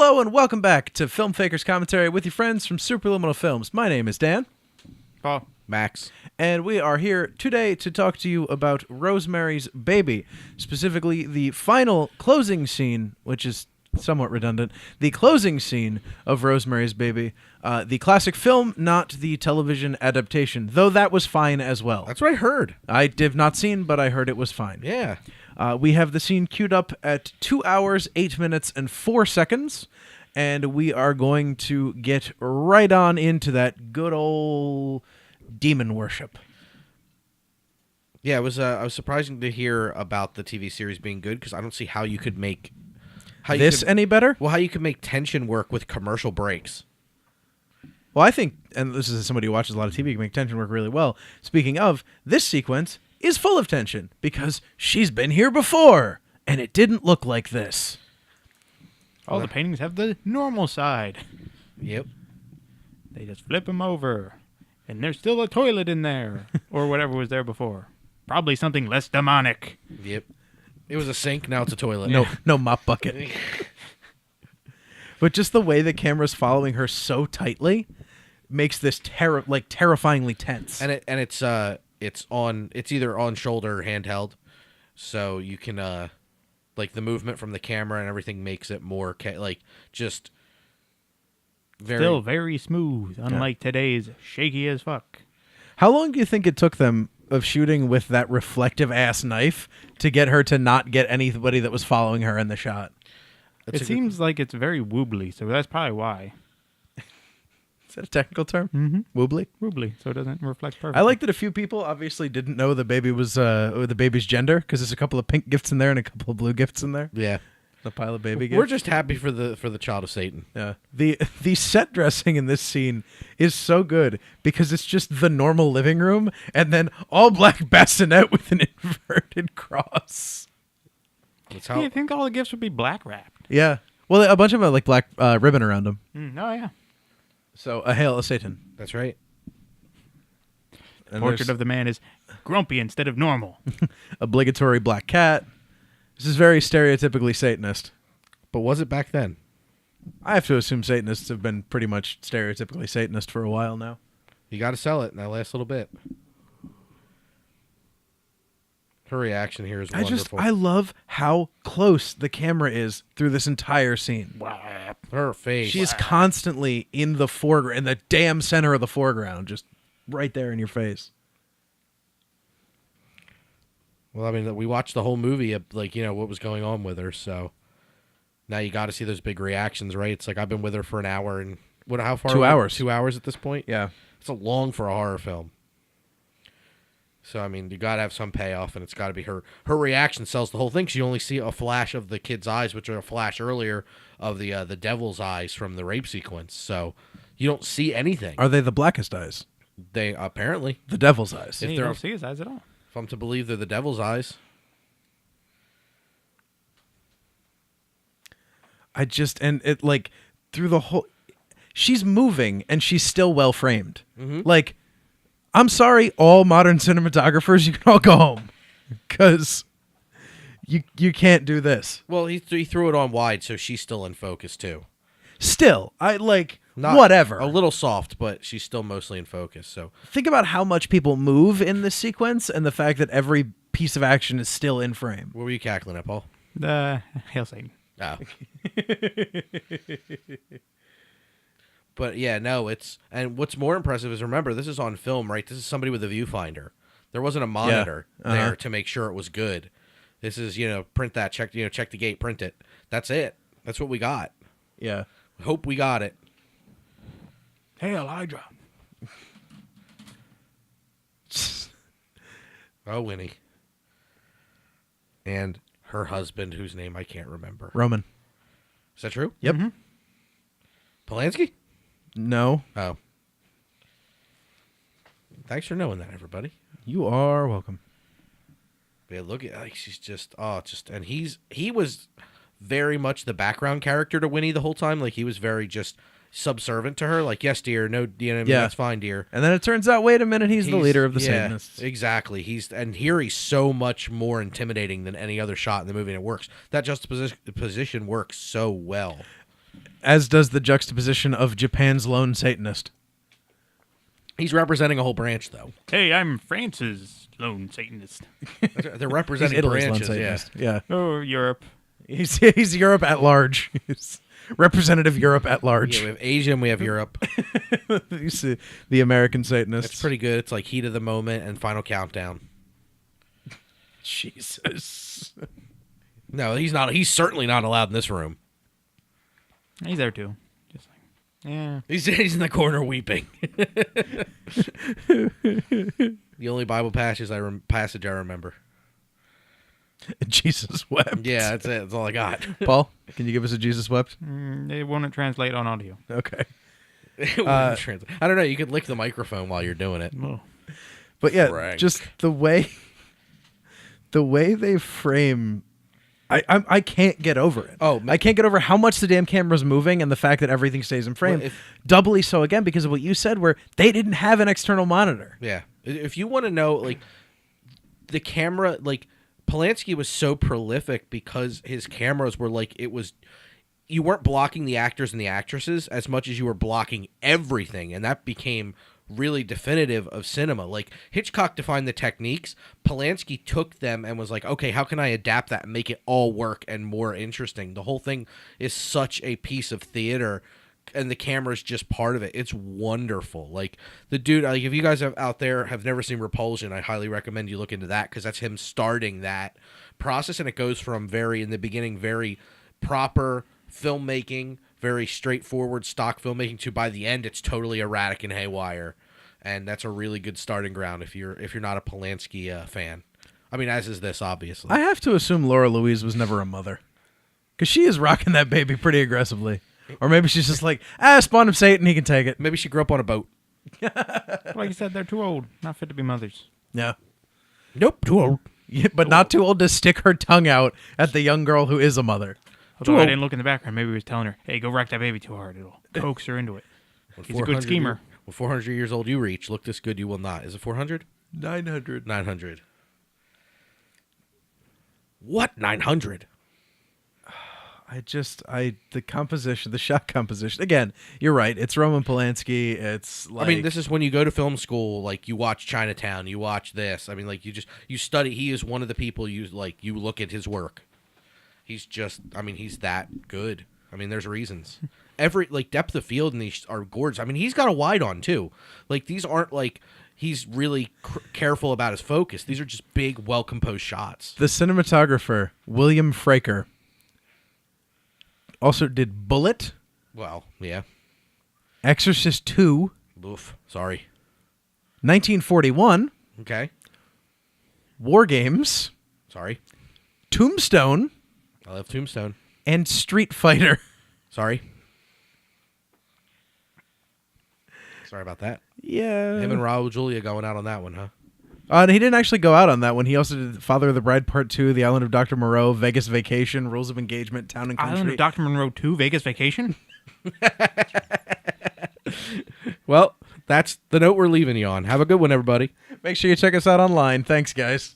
Hello and welcome back to Filmfaker's Commentary with your friends from Superliminal Films. My name is Dan. Paul. Max. And we are here today to talk to you about Rosemary's Baby, specifically the final closing scene, which is somewhat redundant, the closing scene of Rosemary's Baby, the classic film, not the television adaptation, though that was fine as well. That's what I heard. I have not seen, but I heard it was fine. Yeah. We have the scene queued up at 2 hours, 8 minutes, and 4 seconds, and we are going to get right on into that good old demon worship. Yeah, it was surprising to hear about the TV series being good because I don't see how you could make Any better? Well, how you could make tension work with commercial breaks. Well, I think, and this is somebody who watches a lot of TV, can make tension work really well. Speaking of, this sequence is full of tension because she's been here before, and it didn't look like this. All the paintings have the normal side. Yep. They just flip them over, and there's still a toilet in there, or whatever was there before. Probably something less demonic. Yep. It was a sink, now it's a toilet. No mop bucket. But just the way the camera's following her so tightly makes this terrifyingly tense. And it's either on shoulder or handheld, so you can the movement from the camera and everything makes it more Still very smooth, unlike today's shaky as fuck. How long do you think it took them of shooting with that reflective ass knife to get her to not get anybody that was following her in the shot? It seems like it's very woobly, so that's probably why. Is that a technical term? Mm-hmm. Woobly? Woobly, so it doesn't reflect perfectly. I like that a few people obviously didn't know the baby was the baby's gender because there's a couple of pink gifts in there and a couple of blue gifts in there. Yeah. The pile of baby gifts. We're just happy for the child of Satan. Yeah. The set dressing in this scene is so good because it's just the normal living room and then all black bassinet with an inverted cross. That's how. I think all the gifts would be black wrapped. Yeah. Well, a bunch of them have like black ribbon around them. Oh, yeah. So, a hail of Satan. That's right. And Portrait of the man is grumpy instead of normal. obligatory black cat. This is very stereotypically Satanist. But was it back then? I have to assume Satanists have been pretty much stereotypically Satanist for a while now. You got to sell it in that last little bit. Her reaction here is wonderful. I love how close the camera is through this entire scene. Her face. She is constantly in the foreground, in the damn center of the foreground, just right there in your face. Well, I mean, we watched the whole movie of, what was going on with her, so now you got to see those big reactions, right? It's like I've been with her for an hour, and how far? 2 hours. 2 hours at this point? Yeah. It's a long for a horror film. So, I mean, you got to have some payoff, and it's got to be her. Her reaction sells the whole thing, because you only see a flash of the kid's eyes, which are a flash earlier of the devil's eyes from the rape sequence. So, you don't see anything. Are they the blackest eyes? They, apparently. The devil's eyes. You don't see his eyes at all. If I'm to believe they're the devil's eyes. Through the whole... She's moving, and she's still well-framed. Mm-hmm. I'm sorry, all modern cinematographers, you can all go home. Because you can't do this. Well, he threw it on wide, so she's still in focus, too. Still, Not whatever. A little soft, but she's still mostly in focus. So Think about how much people move in this sequence and the fact that every piece of action is still in frame. what were you cackling at, Paul? Hail Satan. Oh. But yeah, no, and what's more impressive is, remember, this is on film, right? This is somebody with a viewfinder. There wasn't a monitor there to make sure it was good. This is, print that, check the gate, print it. That's it. That's what we got. Yeah. Hope we got it. Hail Hydra. Oh, Winnie. And her husband, whose name I can't remember. Roman. Is that true? Yep. Mm-hmm. Polanski? No. Oh. Thanks for knowing that, everybody. You are welcome. But yeah, look at she's and he was very much the background character to Winnie the whole time. Like, he was very just subservient to her. Like, yes, dear, no, that's fine, dear. And then it turns out, wait a minute, he's the leader of the Satanists. Exactly. He's so much more intimidating than any other shot in the movie, and it works. That juxtaposition works so well. As does the juxtaposition of Japan's lone Satanist. He's representing a whole branch, though. Hey, I'm France's lone Satanist. They're representing Italy's lone branches. Yeah. Satanist. Yeah. Oh, Europe. He's Europe at large. He's representative Europe at large. Yeah, we have Asia and we have Europe. You see the American Satanists. It's pretty good. It's like Heat of the Moment and Final Countdown. Jesus. No, he's not. He's certainly not allowed in this room. He's there too. Just like, yeah. He's in the corner weeping. The only Bible passage I remember. Jesus wept. Yeah, that's it. That's all I got. Paul, can you give us a Jesus wept? It won't translate on audio. Okay. I don't know. You could lick the microphone while you're doing it. Oh. But yeah, Frank. just the way they frame, I can't get over it. Oh, I can't get over how much the damn camera's moving and the fact that everything stays in frame. Well, Doubly so again because of what you said, where they didn't have an external monitor. Yeah. If you want to know, like, the camera, like, Polanski was so prolific because his cameras were like, you weren't blocking the actors and the actresses as much as you were blocking everything, and that became really definitive of cinema. Like, Hitchcock defined the techniques. Polanski took them and was like, okay, how can I adapt that and make it all work and more interesting? The whole thing is such a piece of theater, and the camera's just part of it. It's wonderful. Like, the dude, like, if you guys out there have never seen Repulsion, I highly recommend you look into that, because that's him starting that process, and it goes from in the beginning, very proper filmmaking, very straightforward stock filmmaking, to by the end it's totally erratic and haywire, and that's a really good starting ground if you're not a Polanski fan. I mean, as is this, obviously. I have to assume Laura Louise was never a mother, because she is rocking that baby pretty aggressively. Or maybe she's just like, spawn of Satan, he can take it. Maybe she grew up on a boat. Like you said, they're too old, not fit to be mothers. Yeah. Nope, too old. Yeah, but not too old to stick her tongue out at the young girl who is a mother. Although I didn't look in the background, maybe he was telling her, hey, go rock that baby too hard. It'll coax her into it. He's a good schemer. When 400 years old you reach, look this good you will not. Is it 400? 900. 900. What 900? The composition, the shot composition. Again, you're right. It's Roman Polanski. It's like, I mean, this is when you go to film school, like, you watch Chinatown, you watch this. I mean, like, you study. He is one of the people you look at his work. He's that good. I mean, there's reasons. Every, like, depth of field in these are gorgeous. I mean, he's got a wide on too. Like, these aren't like he's really careful about his focus. These are just big, well-composed shots. The cinematographer, William Fraker, also did Bullet, Well, yeah. Exorcist 2, Oof. Sorry. 1941, Okay. War Games, Sorry. Tombstone, I love Tombstone. and Street Fighter. Sorry. Sorry about that. Yeah. Him and Raul Julia going out on that one, huh? And he didn't actually go out on that one. He also did Father of the Bride Part 2, The Island of Dr. Moreau, Vegas Vacation, Rules of Engagement, Town and Country. Island of Dr. Monroe 2, Vegas Vacation? Well, that's the note we're leaving you on. Have a good one, everybody. Make sure you check us out online. Thanks, guys.